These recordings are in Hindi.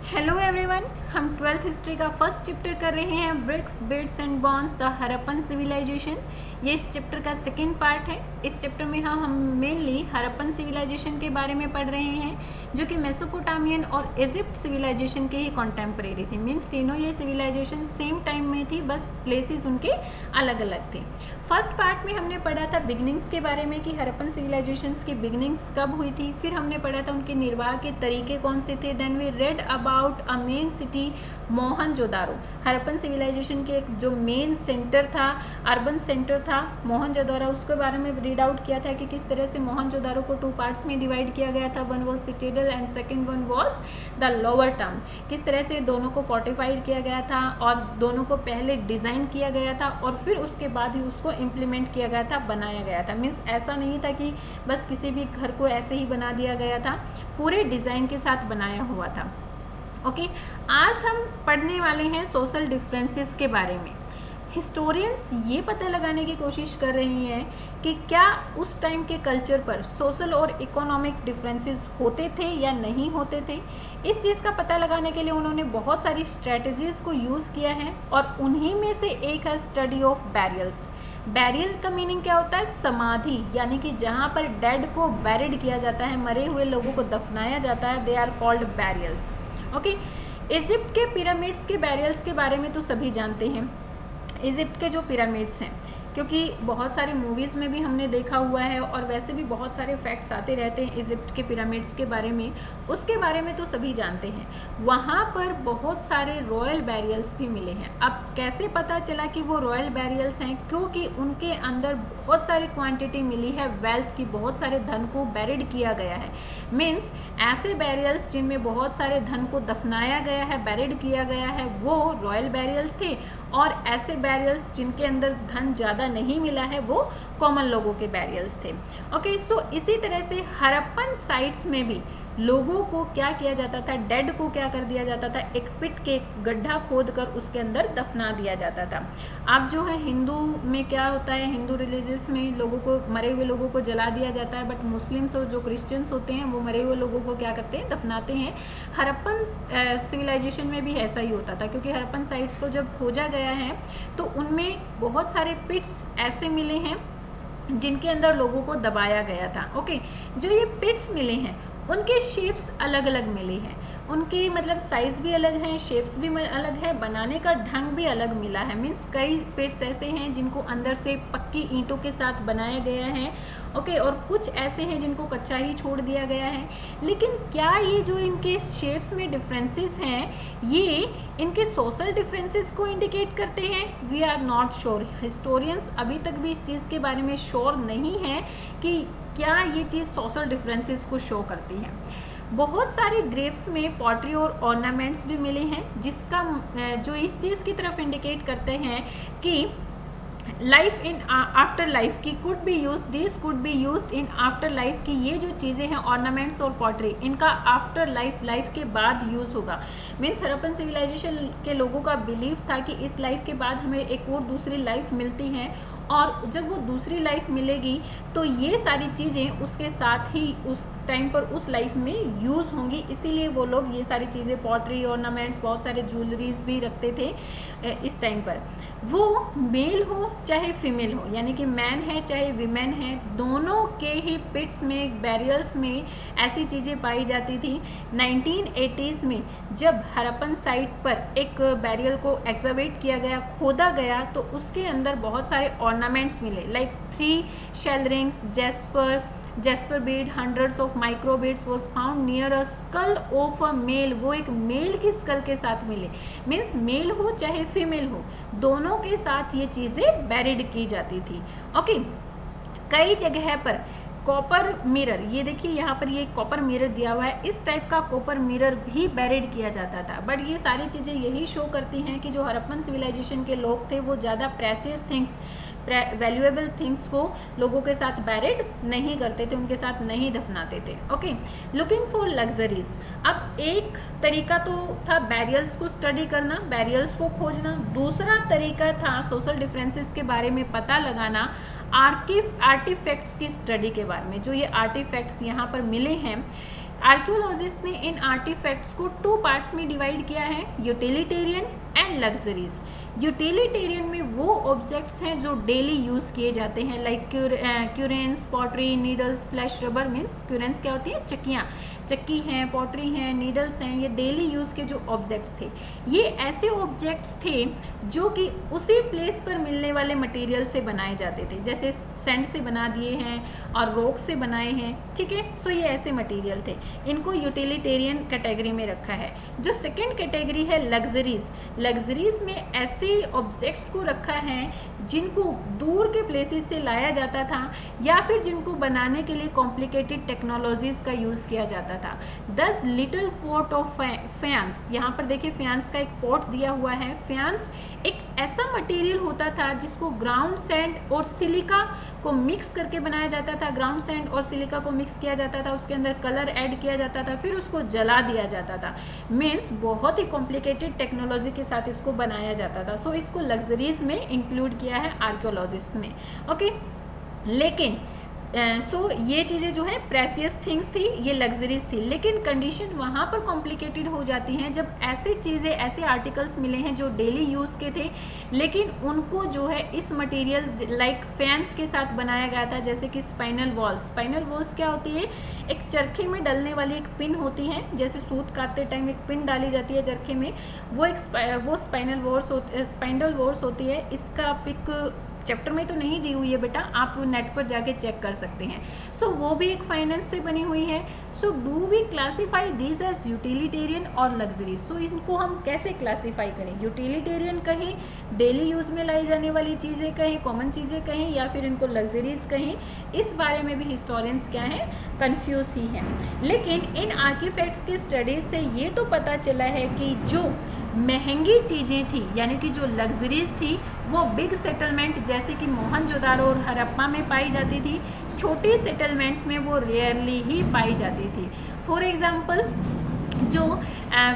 हेलो एवरीवन, हम 12th हिस्ट्री का फर्स्ट चैप्टर कर रहे हैं, bricks bits and bones the Harappan civilisation. ये इस चैप्टर का सेकेंड पार्ट है। इस चैप्टर में हम मेनली हरप्पन सिविलाइजेशन के बारे में पढ़ रहे हैं, जो कि मेसोपोटामियन और इजिप्ट सिविलाइजेशन के ही कॉन्टेम्परेरी थी। मीन्स तीनों ये सिविलाइजेशन सेम टाइम में थी, बस प्लेसेस उनके अलग अलग थे। फर्स्ट पार्ट में हमने पढ़ा था बिगनिंग्स के बारे में कि हरप्पन सिविलाइजेशंस की बिगनिंग्स कब हुई थी। फिर हमने पढ़ा था उनके निर्वाह के तरीके कौन से थे। Then we read about a main city Mohenjodaro. Harappan civilisation के एक जो मेन सेंटर था, अर्बन सेंटर था मोहनजोदारो, उसके बारे में रीड आउट किया था कि किस तरह से मोहनजोदारो को 2 पार्ट्स में डिवाइड किया गया था। One was citadel and second one was the lower town. किस तरह से दोनों को फोर्टिफाइड किया गया था और दोनों को पहले डिज़ाइन किया गया था और फिर उसके बाद ही उसको इम्प्लीमेंट किया गया था, बनाया गया था। मीन्स ऐसा नहीं था कि बस किसी भी घर को ऐसे ही बना दिया गया था, पूरे डिज़ाइन के साथ बनाया हुआ था। ओके, आज हम पढ़ने वाले हैं सोशल डिफरेंसेस के बारे में। हिस्टोरियंस ये पता लगाने की कोशिश कर रही हैं कि क्या उस टाइम के कल्चर पर सोशल और इकोनॉमिक डिफरेंसेस होते थे या नहीं होते थे। इस चीज़ का पता लगाने के लिए उन्होंने बहुत सारी स्ट्रेटजीज़ को यूज़ किया है और उन्हीं में से एक है स्टडी ऑफ बैरियल्स। बैरियल का मीनिंग क्या होता है? समाधि, यानी कि जहाँ पर डेड को बैरिड किया जाता है, मरे हुए लोगों को दफनाया जाता है, they are called burials. Okay, Egypt के पिरामिड्स के बैरियल्स के बारे में तो सभी जानते हैं। इजिप्ट के जो पिरामिड्स हैं, क्योंकि बहुत सारी मूवीज़ में भी हमने देखा हुआ है और वैसे भी बहुत सारे फैक्ट्स आते रहते हैं इजिप्ट के पिरामिड्स के बारे में, उसके बारे में तो सभी जानते हैं। वहाँ पर बहुत सारे रॉयल बैरियल्स भी मिले हैं। अब कैसे पता चला कि वो रॉयल बैरियल्स हैं? क्योंकि उनके अंदर बहुत सारी क्वांटिटी मिली है वेल्थ की, बहुत सारे धन को बैरिड किया गया है। मीन्स ऐसे बैरियल्स जिनमें बहुत सारे धन को दफनाया गया है, बैरिड किया गया है, वो रॉयल बैरियल्स थे। और ऐसे बैरियल्स जिनके अंदर धन ज़्यादा नहीं मिला है, वो कॉमन लोगों के बैरियल्स थे। ओके, सो इसी तरह से हरप्पन साइट्स में भी लोगों को क्या किया जाता था? डेड को क्या कर दिया जाता था? एक पिट के गड्ढा खोद कर उसके अंदर दफना दिया जाता था। अब जो है हिंदू में क्या होता है, हिंदू रिलीजियस में लोगों को, मरे हुए लोगों को जला दिया जाता है, बट मुस्लिम्स और जो क्रिश्चियंस होते हैं वो मरे हुए लोगों को क्या करते हैं? दफनाते हैं। हरप्पन सिविलाइजेशन में भी ऐसा ही होता था, क्योंकि हरप्पन साइट्स को जब खोजा गया है तो उनमें बहुत सारे पिट्स ऐसे मिले हैं जिनके अंदर लोगों को दबाया गया था। ओके, जो ये पिट्स मिले हैं उनके शेप्स अलग अलग मिले हैं, उनकी मतलब साइज़ भी अलग हैं, शेप्स भी अलग है, बनाने का ढंग भी अलग मिला है। मीन्स कई पिट्स ऐसे हैं जिनको अंदर से पक्की ईंटों के साथ बनाया गया है। ओके, और कुछ ऐसे हैं जिनको कच्चा ही छोड़ दिया गया है। लेकिन क्या ये जो इनके शेप्स में डिफरेंसेस हैं, ये इनके सोशल डिफरेंसेस को इंडिकेट करते हैं? We are not sure. Historians अभी तक भी इस चीज़ के बारे में श्योर नहीं है कि क्या ये चीज़ सोशल डिफरेंसेस को शो करती है। बहुत सारे ग्रेव्स में पॉटरी और ऑर्नामेंट्स भी मिले हैं, जिसका जो इस चीज़ की तरफ इंडिकेट करते हैं कि लाइफ इन आफ्टर लाइफ की could be use, this could be use in after life की। ये जो चीज़ें हैं ऑर्नामेंट्स और पॉटरी, इनका आफ्टर लाइफ, लाइफ के बाद यूज़ होगा। मीन्स हरप्पन सिविलाइजेशन के लोगों का बिलीव था कि इस लाइफ के बाद हमें एक और दूसरी लाइफ मिलती है, और जब वो दूसरी लाइफ मिलेगी तो ये सारी चीज़ें उसके साथ ही उस टाइम पर उस लाइफ में यूज़ होंगी। इसीलिए वो लोग ये सारी चीज़ें, पॉटरी, ऑर्नामेंट्स, बहुत सारे ज्वेलरीज भी रखते थे इस टाइम पर। वो मेल हो चाहे फीमेल हो, यानी कि मैन है चाहे वीमेन है, दोनों के ही पिट्स में, बैरियल्स में ऐसी चीज़ें पाई जाती थी। 1980s में जब हरप्पन साइट पर एक बैरियल को एक्सकवेट किया गया, खोदा गया, तो उसके अंदर बहुत सारे ऑर्नामेंट्स मिले, like 3 shell rings, jasper bead, hundreds of micro beads was found near a skull of a male. वो एक मेल की स्कल के साथ मिले। मीन्स मेल हो चाहे फीमेल हो, दोनों के साथ ये चीज़ें बैरिड की जाती थी। ओके, कई जगह पर कॉपर मिरर, ये देखिए यहाँ पर ये कॉपर मिरर दिया हुआ है, इस टाइप का कॉपर मिरर भी बैरिड किया जाता था। बट ये सारी चीज़ें यही शो करती हैं कि जो हरप्पन सिविलाइजेशन के लोग थे वो ज़्यादा प्रेशियस थिंग्स, वैल्यूएबल थिंग्स को लोगों के साथ बैरिड नहीं करते थे, उनके साथ नहीं दफनाते थे। Okay, looking for luxuries. अब एक तरीका तो था बैरियल्स को स्टडी करना, बैरियल्स को खोजना। दूसरा तरीका था सोशल डिफरेंसेस के बारे में पता लगाना, आर्टिफैक्ट्स की स्टडी के बारे में। जो ये आर्टिफैक्ट्स यहाँ पर मिले हैं, आर्कियोलॉजिस्ट ने इन आर्टिफैक्ट्स को 2 पार्ट्स में डिवाइड किया है, यूटिलिटेरियन एंड लग्जरीज। यूटिलिटेरियन में वो ऑब्जेक्ट्स हैं जो डेली यूज़ किए जाते हैं, like querns, pottery, needles, flesh rubber. Means querns क्या होती है? चक्कियाँ, चक्की हैं, पॉटरी हैं, नीडल्स हैं, ये डेली यूज़ के जो ऑब्जेक्ट्स थे, ये ऐसे ऑब्जेक्ट्स थे जो कि उसी प्लेस पर मिलने वाले मटेरियल से बनाए जाते थे, जैसे सैंड से बना दिए हैं और रॉक से बनाए हैं, ठीक है। सो ये ऐसे मटेरियल थे, इनको यूटिलिटेरियन कैटेगरी में रखा है। जो सेकेंड कैटेगरी है लग्जरीज, लग्जरीज में ऐसे ऑब्जेक्ट्स को रखा है जिनको दूर के प्लेसेस से लाया जाता था या फिर जिनको बनाने के लिए कॉम्प्लिकेटेड टेक्नोलॉजीज का यूज़ किया जाता था। 10 लिटिल पॉट ऑफ फैंस, यहाँ पर देखिए फैंस का एक पॉट दिया हुआ है। फैंस एक ऐसा मटेरियल होता था जिसको ग्राउंड सैंड और सिलिका को मिक्स करके बनाया जाता था। ग्राउंड सैंड और सिलिका को मिक्स किया जाता था, उसके अंदर कलर ऐड किया जाता था, फिर उसको जला दिया जाता था। मीन्स बहुत ही कॉम्प्लिकेटेड टेक्नोलॉजी के साथ इसको बनाया जाता था। सो इसको लग्जरीज में इंक्लूड किया है आर्कियोलॉजिस्ट ने, ओके। लेकिन ये चीज़ें जो है प्रेसियस थिंग्स थी, ये लग्जरीज थी, लेकिन कंडीशन वहाँ पर कॉम्प्लिकेटेड हो जाती हैं जब ऐसी चीज़ें, ऐसे आर्टिकल्स मिले हैं जो डेली यूज़ के थे, लेकिन उनको जो है इस मटेरियल लाइक फैंस के साथ बनाया गया था, जैसे कि स्पाइनल वॉल्स। स्पाइनल वॉल्स क्या होती है? एक चरखे में डलने वाली एक पिन होती है, जैसे सूत काटते टाइम एक पिन डाली जाती है चरखे में, वो स्पाइनल वॉल्स होती है। इसका पिक चैप्टर में तो नहीं दी हुई है बेटा, आप नेट पर जाके चेक कर सकते हैं। सो वो भी एक फाइनेंस से बनी हुई है। So do we classify these as utilitarian और लग्जरी? सो इनको हम कैसे क्लासीफाई करें? यूटिलिटेरियन कहें, डेली यूज में लाई जाने वाली चीज़ें कहें, कॉमन चीज़ें कहें, या फिर इनको लग्जरीज कहें? इस बारे में भी हिस्टोरियंस क्या हैं, कंफ्यूज ही हैं। लेकिन इन आर्टिफैक्ट्स की स्टडीज से ये तो पता चला है कि जो महंगी चीज़ें थी, यानी कि जो लग्जरीज थी, वो बिग सेटलमेंट जैसे कि मोहनजोदारो और हड़प्पा में पाई जाती थी। छोटी सेटलमेंट्स में वो रेयरली ही पाई जाती थी। फॉर एग्जांपल, जो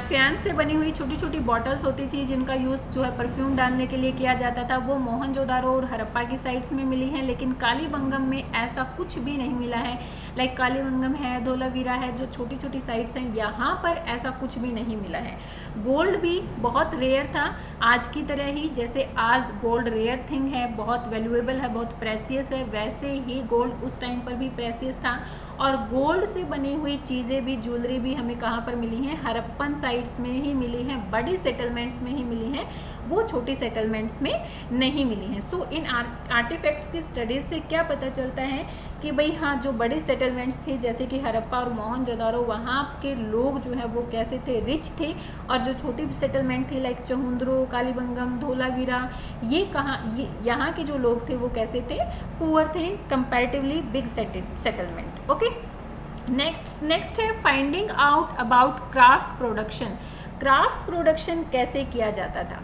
फैन से बनी हुई छोटी छोटी बॉटल्स होती थी जिनका यूज़ जो है परफ्यूम डालने के लिए किया जाता था, वो मोहनजोदारो और हड़प्पा की साइट्स में मिली हैं, लेकिन कालीबंगम में ऐसा कुछ भी नहीं मिला है। लाइक कालीबंगम है, धोलावीरा है, जो छोटी छोटी साइट्स हैं, यहाँ पर ऐसा कुछ भी नहीं मिला है। गोल्ड भी बहुत रेयर था, आज की तरह ही जैसे आज गोल्ड रेयर थिंग है, बहुत वैल्यूएबल है, बहुत प्रेसियस है, वैसे ही गोल्ड उस टाइम पर भी प्रेसियस था। और गोल्ड से बनी हुई चीज़ें भी, ज्वेलरी भी हमें कहाँ पर मिली हैं? हड़प्पन साइट्स में ही मिली हैं, बड़ी सेटलमेंट्स में ही मिली हैं, वो छोटी सेटलमेंट्स में नहीं मिली हैं। सो इन आर्टिफैक्ट्स की स्टडीज से क्या पता चलता है कि भाई हाँ, जो बड़ी सेटलमेंट्स थी जैसे कि हड़प्पा और मोहनजोदारो, वहाँ के लोग जो है वो कैसे थे? रिच थे। और जो छोटी सेटलमेंट थी लाइक चहुंद्रो, कालीबंगम, धोलावीरा, ये यहाँ के जो लोग थे वो कैसे थे? पुअर थे, comparatively big settlement, okay. Next है finding out about craft production. Craft production कैसे किया जाता था?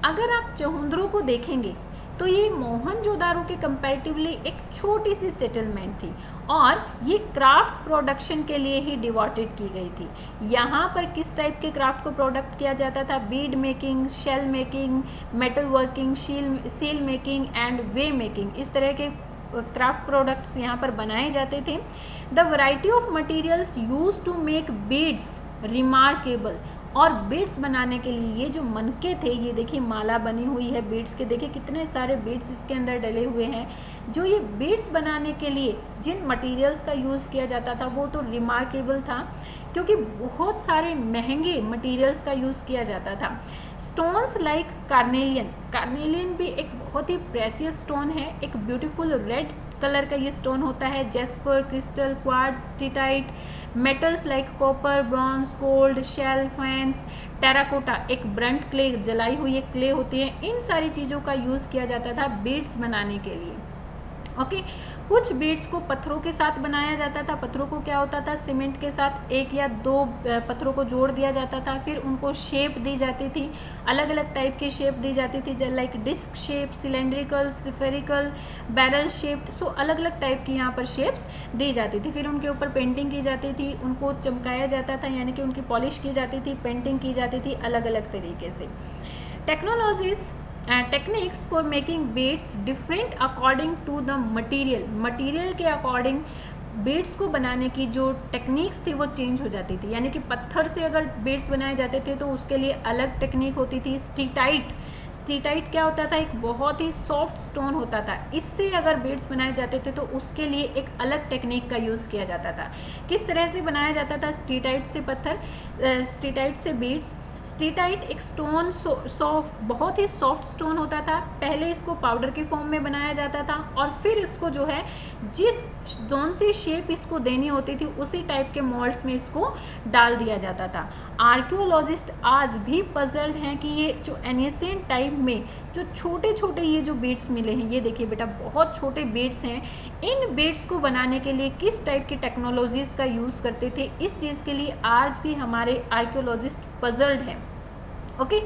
अगर आप चहुंद्रो को देखेंगे तो ये मोहनजोदारो के कंपैरेटिवली एक छोटी सी सेटलमेंट थी और ये क्राफ्ट प्रोडक्शन के लिए ही डिवोटेड की गई थी। यहाँ पर किस टाइप के क्राफ्ट को प्रोडक्ट किया जाता था? Bead making, shell making, metal working, seal making and weight making, इस तरह के क्राफ्ट प्रोडक्ट्स यहाँ पर बनाए जाते थे। The variety of materials used to make beads remarkable. और बीड्स बनाने के लिए ये जो मनके थे, ये देखिए माला बनी हुई है बीड्स के, देखिए कितने सारे बीड्स इसके अंदर डले हुए हैं। जो ये बीड्स बनाने के लिए जिन मटेरियल्स का यूज़ किया जाता था वो तो रिमार्केबल था, क्योंकि बहुत सारे महंगे मटेरियल्स का यूज़ किया जाता था। स्टोन्स लाइक कार्नेलियन भी एक बहुत ही प्रेसियस स्टोन है, एक ब्यूटीफुल रेड कलर का ये स्टोन होता है। Jasper, crystal, quartz, steatite, metals like copper, bronze, gold, shell, faience, terracotta, एक ब्रंट क्ले, जलाई हुई एक क्ले होती है, इन सारी चीज़ों का यूज़ किया जाता था बीड्स बनाने के लिए, ओके। कुछ बीड्स को पत्थरों के साथ बनाया जाता था। पत्थरों को क्या होता था? सीमेंट के साथ एक या दो पत्थरों को जोड़ दिया जाता था, फिर उनको शेप दी जाती थी, अलग अलग टाइप की शेप दी जाती थी, like disc shape, cylindrical, spherical, barrel shape. So अलग अलग टाइप की यहाँ पर शेप्स दी जाती थी। फिर उनके ऊपर पेंटिंग की जाती थी, उनको चमकाया जाता था, यानी कि उनकी पॉलिश की जाती थी, पेंटिंग की जाती थी अलग अलग तरीके से। Techniques for making beads different according to the material के अकॉर्डिंग बीड्स को बनाने की जो टेक्निक्स थी वो चेंज हो जाती थी, यानी कि पत्थर से अगर बीड्स बनाए जाते थे तो उसके लिए अलग टेक्निक होती थी। स्टीटाइट क्या होता था, एक बहुत ही सॉफ्ट स्टोन होता था, इससे अगर बीड्स बनाए जाते थे तो उसके लिए एक अलग टेक्निक का यूज़ किया जाता था। किस तरह से बनाया जाता था स्टीटाइट से पत्थर, स्टीटाइट से बीड्स? स्टीटाइट एक स्टोन बहुत ही सॉफ्ट स्टोन होता था। पहले इसको पाउडर के फॉर्म में बनाया जाता था और फिर इसको जो है जिस जोन सी शेप इसको देनी होती थी उसी टाइप के मोल्ड्स में इसको डाल दिया जाता था। आर्कियोलॉजिस्ट आज भी पजल्ड हैं कि ये जो एनिशिएंट टाइम में जो छोटे छोटे ये जो बीड्स मिले हैं, ये देखिए बेटा बहुत छोटे बीड्स हैं, इन बीड्स को बनाने के लिए किस टाइप की टेक्नोलॉजीज़ का यूज़ करते थे, इस चीज़ के लिए आज भी हमारे आर्कियोलॉजिस्ट पजल्ड हैं। Okay,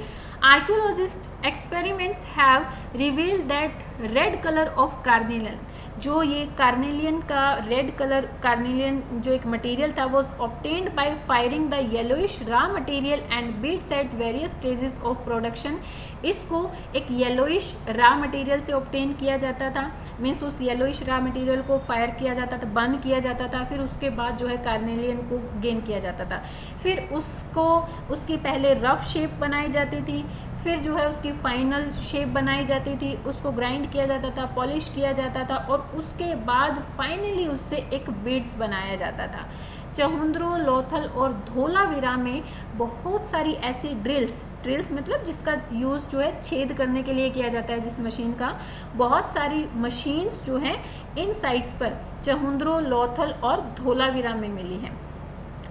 archaeologist experiments have revealed that red colour of carnelian, जो ये कार्नेलियन का रेड कलर, कार्नेलियन जो एक मटेरियल था वो obtained by firing the yellowish raw material and beads at various stages of production. इसको एक येलोइश रा मटेरियल से ऑब्टेन किया जाता था, मीन्स उस येलोइश रा मटेरियल को फायर किया जाता था, बर्न किया जाता था, फिर उसके बाद जो है कार्नेलियन को गेन किया जाता था, फिर उसको उसकी पहले रफ शेप बनाई जाती थी, फिर जो है उसकी फाइनल शेप बनाई जाती थी, उसको ग्राइंड किया जाता था, पॉलिश किया जाता था और उसके बाद फाइनली उससे एक बीड्स बनाया जाता था। चहुंद्रो, लोथल और धोलावीरा में बहुत सारी ऐसी ड्रिल्स मतलब जिसका यूज़ जो है छेद करने के लिए किया जाता है, जिस मशीन का, बहुत सारी मशीन्स जो हैं इन साइट्स पर चहुंद्रो, लोथल और धोलावीरा में मिली हैं।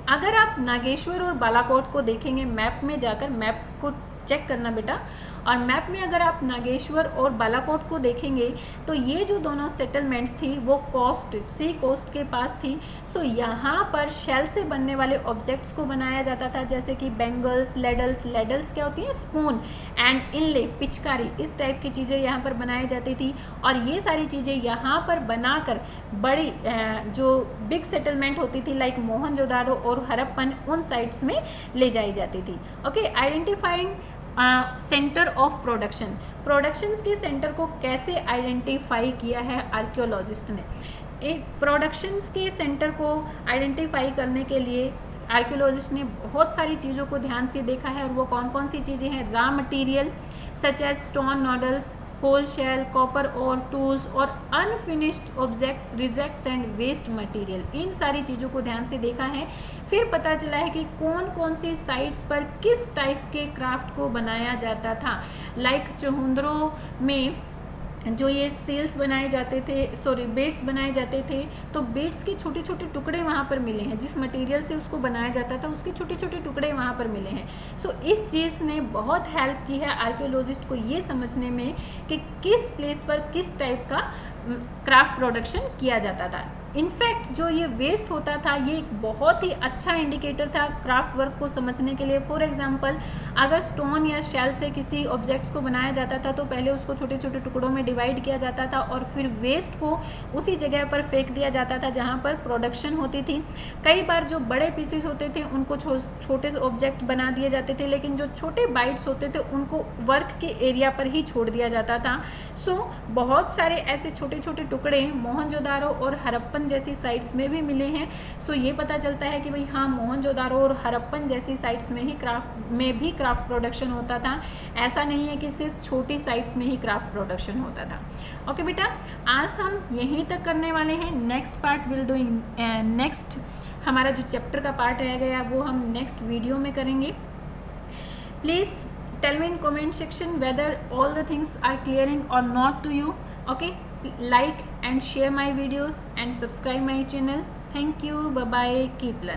अगर आप नागेश्वर और बालाकोट को देखेंगे मैप में जाकर, मैप को चेक करना बेटा, और मैप में अगर आप नागेश्वर और बालाकोट को देखेंगे तो ये जो दोनों सेटलमेंट्स थी वो सी कोस्ट के पास थी। सो यहाँ पर शेल से बनने वाले ऑब्जेक्ट्स को बनाया जाता था, जैसे कि बेंगल्स, लेडल्स क्या होती हैं, स्पून एंड इनले, पिचकारी, इस टाइप की चीज़ें यहाँ पर बनाई जाती थी और ये सारी चीज़ें यहाँ पर बनाकर बड़ी जो बिग सेटलमेंट होती थी लाइक मोहनजोदारो और हड़प्पन, उन साइट्स में ले जाई जाती थी। Okay, identifying centre of productions के सेंटर को कैसे आइडेंटिफाई किया है आर्कियोलॉजिस्ट ने? एक प्रोडक्शंस के सेंटर को आइडेंटिफाई करने के लिए आर्कियोलॉजिस्ट ने बहुत सारी चीज़ों को ध्यान से देखा है, और वो कौन कौन सी चीज़ें हैं? Raw material such as stone nodules, whole shell, copper और टूल्स और unfinished objects, rejects and waste material, इन सारी चीज़ों को ध्यान से देखा है। फिर पता चला है कि कौन कौन सी साइट्स पर किस टाइप के क्राफ्ट को बनाया जाता था। लाइक चहुंद्रो में जो ये सील्स बनाए जाते थे, बीड्स बनाए जाते थे, तो बीड्स के छोटे छोटे टुकड़े वहाँ पर मिले हैं, जिस मटेरियल से उसको बनाया जाता था उसके छोटे छोटे टुकड़े वहाँ पर मिले हैं। सो इस चीज़ ने बहुत हेल्प की है आर्कियोलॉजिस्ट को ये समझने में कि किस प्लेस पर किस टाइप का क्राफ्ट प्रोडक्शन किया जाता था। इनफैक्ट जो ये वेस्ट होता था ये एक बहुत ही अच्छा इंडिकेटर था क्राफ्ट वर्क को समझने के लिए। फॉर एग्जांपल, अगर स्टोन या शेल से किसी ऑब्जेक्ट्स को बनाया जाता था तो पहले उसको छोटे छोटे टुकड़ों में डिवाइड किया जाता था और फिर वेस्ट को उसी जगह पर फेंक दिया जाता था जहाँ पर प्रोडक्शन होती थी। कई बार जो बड़े पीसेस होते थे उनको छोटे से ऑब्जेक्ट बना दिए जाते थे, लेकिन जो छोटे बाइट्स होते थे उनको वर्क के एरिया पर ही छोड़ दिया जाता था। सो बहुत सारे ऐसे छोटे छोटे टुकड़े मोहनजोदारो और हड़प्पन जैसी साइट्स में भी मिले हैं। सो ये पता चलता है कि भाई हाँ, मोहनजोदारो और हड़प्पन जैसी साइट्स में भी क्राफ्ट प्रोडक्शन होता था। ऐसा नहीं है कि सिर्फ छोटी साइट्स में ही क्राफ्ट प्रोडक्शन होता था। ओके बेटा, आज हम यहीं तक करने वाले हैं। Next part will do next, हमारा जो चैप्टर का पार्ट रह गया वो हम नेक्स्ट वीडियो में करेंगे। Please tell me in comment section whether all the things are clearing or not to you. Okay, like and share my videos and subscribe my channel. Thank you, bye bye, keep learning.